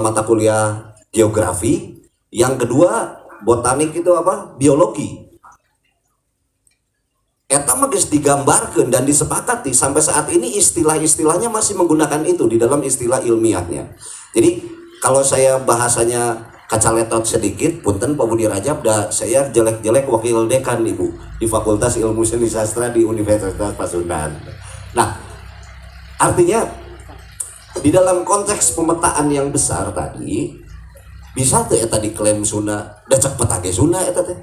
mata kuliah geografi. Yang kedua, botanik itu apa? Biologi. Eta mah geus digambarkeun dan disepakati sampai saat ini istilah-istilahnya masih menggunakan itu di dalam istilah ilmiahnya. Jadi kalau saya bahasanya kacaletot sedikit, punten Pak Budi Rajab, saya jelek-jelek wakil dekan Ibu di Fakultas Ilmu Seni Sastra di Universitas Pasundan. Nah, artinya di dalam konteks pemetaan yang besar tadi bisa tuh eta diklaim Sunda, da cek peta ge Sunda eta teh.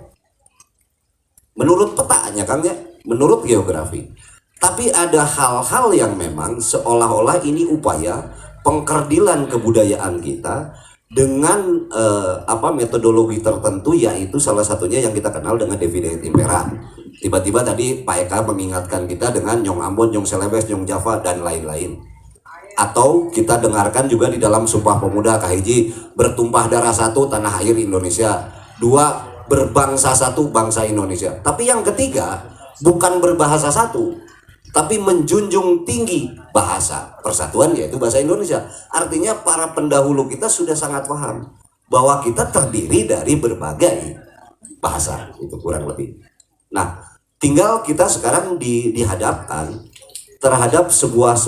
Menurut petaannya Kang ya, menurut geografi. Tapi ada hal-hal yang memang seolah-olah ini upaya pengkerdilan kebudayaan kita dengan metodologi tertentu, yaitu salah satunya yang kita kenal dengan Divide et Impera. Tiba-tiba tadi Pak Eka mengingatkan kita dengan Nyong Ambon, Nyong Selebes, Nyong Java dan lain-lain. Atau kita dengarkan juga di dalam Sumpah Pemuda kahiji, bertumpah darah satu tanah air Indonesia, dua berbangsa satu bangsa Indonesia. Tapi yang ketiga bukan berbahasa satu, tapi menjunjung tinggi bahasa persatuan, yaitu bahasa Indonesia. Artinya para pendahulu kita sudah sangat paham bahwa kita terdiri dari berbagai bahasa, itu kurang lebih. Nah, tinggal kita sekarang dihadapkan terhadap sebuah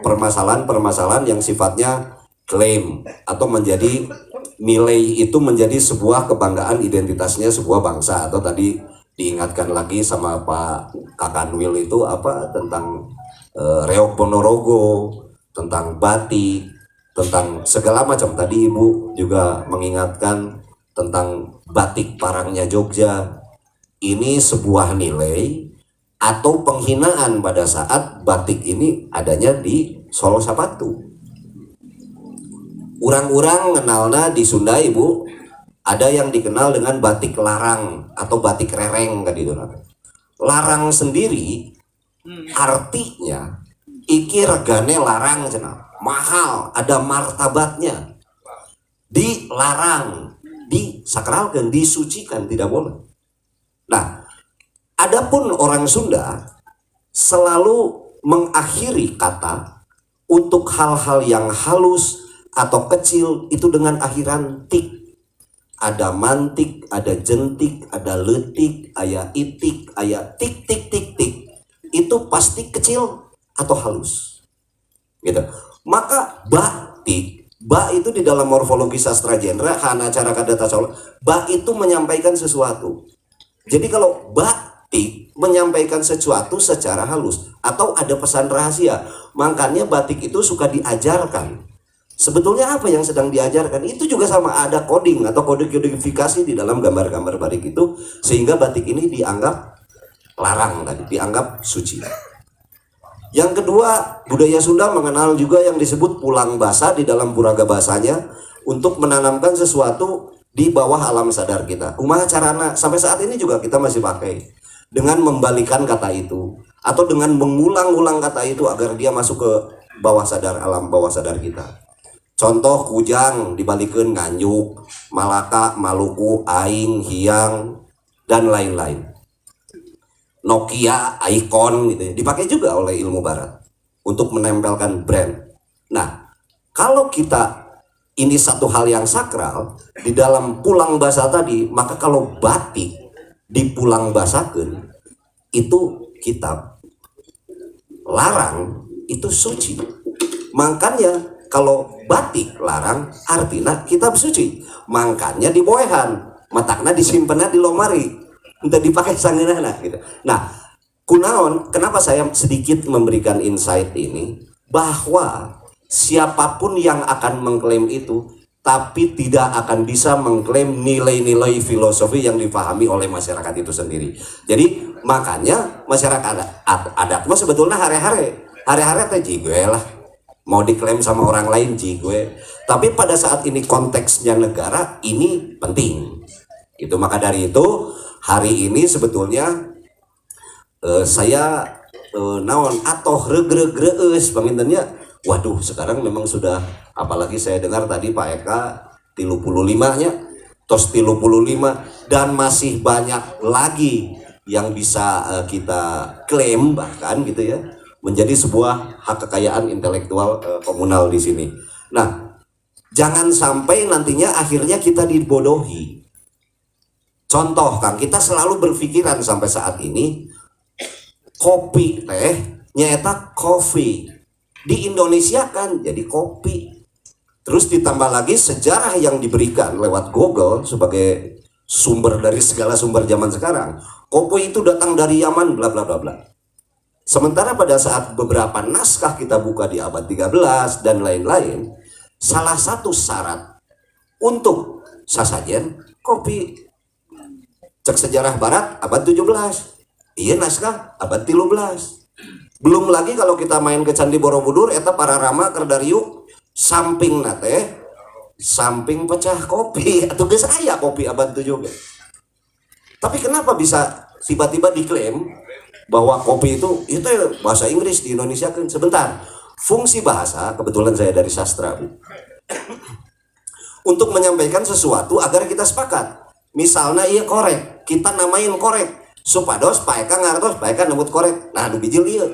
permasalahan yang sifatnya klaim atau menjadi nilai itu menjadi sebuah kebanggaan identitasnya sebuah bangsa, atau tadi diingatkan lagi sama Pak Kakanwil itu apa tentang Reok Ponorogo, tentang batik, tentang segala macam. Tadi Ibu juga mengingatkan tentang batik Parangnya Jogja. Ini sebuah nilai atau penghinaan pada saat batik ini adanya di Solo Sapatu. Urang-urang kenalna di Sunda, Ibu, ada yang dikenal dengan batik larang atau batik rereng tadi itu. Larang sendiri artinya iki regane larang cenah. Mahal, ada martabatnya. Dilarang, disakralkan, disucikan, tidak boleh. Nah, adapun orang Sunda selalu mengakhiri kata untuk hal-hal yang halus atau kecil itu dengan akhiran tik. Ada mantik, ada jentik, ada letik, ada itik, ada tik tik tik tik. Itu pasti kecil atau halus. Gitu. Maka batik, ba itu di dalam morfologi sastra genre, hana cara kadata Solo, ba itu menyampaikan sesuatu. Jadi kalau batik menyampaikan sesuatu secara halus atau ada pesan rahasia, makanya batik itu suka diajarkan. Sebetulnya apa yang sedang diajarkan itu juga sama, ada coding atau kode-kodifikasi di dalam gambar-gambar batik itu, sehingga batik ini dianggap larang tadi, dianggap suci. Yang kedua, budaya Sunda mengenal juga yang disebut pulang basa di dalam puraga bahasanya untuk menanamkan sesuatu di bawah alam sadar kita. Kumaha carana sampai saat ini juga kita masih pakai dengan membalikan kata itu atau dengan mengulang-ulang kata itu agar dia masuk ke bawah sadar, alam bawah sadar kita. Contoh kujang dibalikin nganjuk, Malaka, Maluku, Aing, Hiang, dan lain-lain. Nokia, Icon gitu ya, dipakai juga oleh ilmu barat untuk menempelkan brand. Nah, kalau kita ini satu hal yang sakral di dalam pulang basa tadi, maka kalau batik dipulang basakeun itu kitab, larang itu suci. Makanya kalau batik larang artinya kitab suci, makanya diboehan, matakna disimpenna di lomari untuk dipakai sangeunana gitu. Nah, kunaon kenapa saya sedikit memberikan insight ini, bahwa siapapun yang akan mengklaim itu tapi tidak akan bisa mengklaim nilai-nilai filosofi yang dipahami oleh masyarakat itu sendiri. Jadi makanya masyarakat adat mah sebetulnya hari-hari teh jigue lah, mau diklaim sama orang lain jigue. Tapi pada saat ini konteksnya negara, ini penting. Itu maka dari itu hari ini sebetulnya saya naon atau regre-greus pangintennya. Waduh, sekarang memang sudah, apalagi saya dengar tadi Pak Eka 35-nya, tos 35, dan masih banyak lagi yang bisa kita klaim bahkan gitu ya, menjadi sebuah hak kekayaan intelektual komunal di sini. Nah, jangan sampai nantinya akhirnya kita dibodohi. Contoh Kang, kita selalu berpikiran sampai saat ini kopi teh nyata coffee. Di Indonesia kan jadi kopi. Terus ditambah lagi sejarah yang diberikan lewat Google sebagai sumber dari segala sumber zaman sekarang. Kopi itu datang dari Yaman bla bla bla bla. Sementara pada saat beberapa naskah kita buka di abad 13 dan lain-lain, salah satu syarat untuk sasajen kopi cek sejarah barat abad 17. Iya naskah abad 13. Belum lagi kalau kita main ke Candi Borobudur, eta para rama kerdariuk samping nate samping pecah kopi atau geus aya kopi abad 17. Tapi kenapa bisa tiba-tiba diklaim bahwa kopi itu bahasa Inggris di Indonesia kan? Sebentar, Fungsi bahasa, kebetulan saya dari sastra, Bu, untuk menyampaikan sesuatu agar kita sepakat. Misalnya iya korek, kita namain korek supados Pak Eka ngartos Pak Eka nyebut korek, nah nu bijil iya,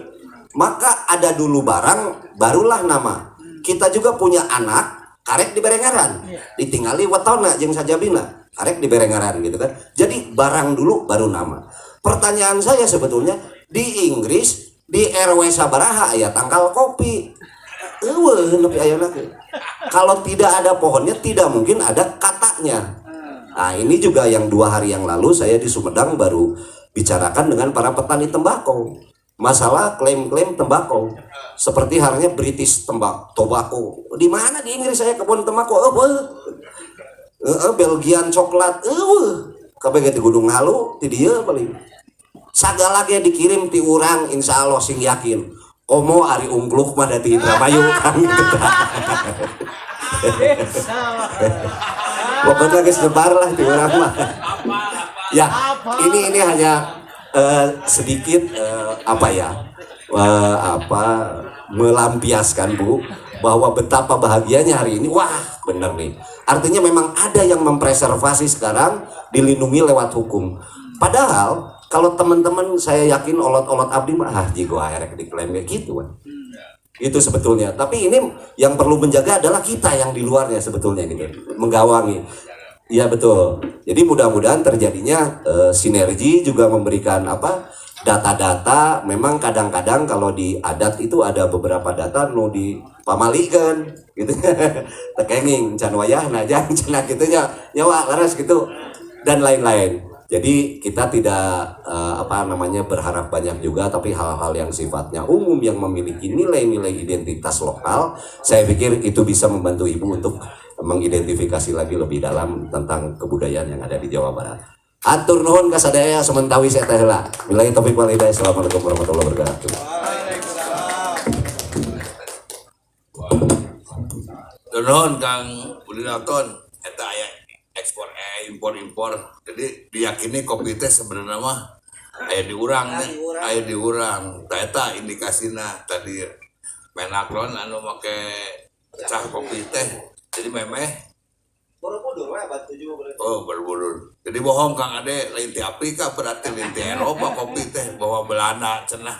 maka ada dulu barang barulah nama. Kita juga punya anak karek di berengaran, ditinggali wetona jeung sajabina karek di berengaran gitu kan. Jadi barang dulu baru nama. Pertanyaan saya sebetulnya, di Inggris di RW sabaraha aya tangkal kopi, nepi ayeuna. Kalau tidak ada pohonnya tidak mungkin ada katanya. Nah ini juga yang 2 hari yang lalu saya di Sumedang baru bicarakan dengan para petani tembakau, masalah klaim-klaim tembakau seperti halnya British tobacco. Di mana di Inggris saya kebun tembakau, Belgian coklat, kabeh di Gunung Halu ti dieu paling sagala ge dikirim ti urang, insya Allah sing yakin komo ari ungkluk mah dari Indramayu kan gitu. Pokoknya guys nyebar lah di urang mah. Ya ini hanya sedikit melampiaskan Bu, bahwa betapa bahagianya hari ini. Wah bener nih, artinya memang ada yang mempreservasi sekarang, dilindungi lewat hukum. Padahal kalau teman-teman saya yakin olot-olot abdi mah jigo aerek diklaim kayak gitu kan. Itu sebetulnya. Tapi ini yang perlu menjaga adalah kita yang di luarnya sebetulnya gitu, menggawangi. Iya betul. Jadi mudah-mudahan terjadinya sinergi, juga memberikan data-data. Memang kadang-kadang kalau di adat itu ada beberapa data nu dipamalikeun gitu. Tekenging can wayah najang cenah kitu nya nyawa laras gitu dan lain-lain. Jadi kita tidak berharap banyak juga, tapi hal-hal yang sifatnya umum yang memiliki nilai-nilai identitas lokal, saya pikir itu bisa membantu Ibu untuk mengidentifikasi lagi lebih dalam tentang kebudayaan yang ada di Jawa Barat. Atur nuhun kasadaya sementawi saya teh heula. Billahi taufiq wal hidayah. Assalamualaikum warahmatullahi wabarakatuh. Nuhun Kang Budinaton, eta aya ekspor impor. Jadi diyakini kopi teh sebenarnya mah aya di urang nih, aya di urang. Eta indikasina tadi Menakron anu make cah kopi teh. Jadi memeh Borobudur we batu juga berarti. Oh, Borobudur. Jadi bohong Kang Ade, lain ti Afrika berarti lain ti Eropa kopi teh, bawa Belanda cenah.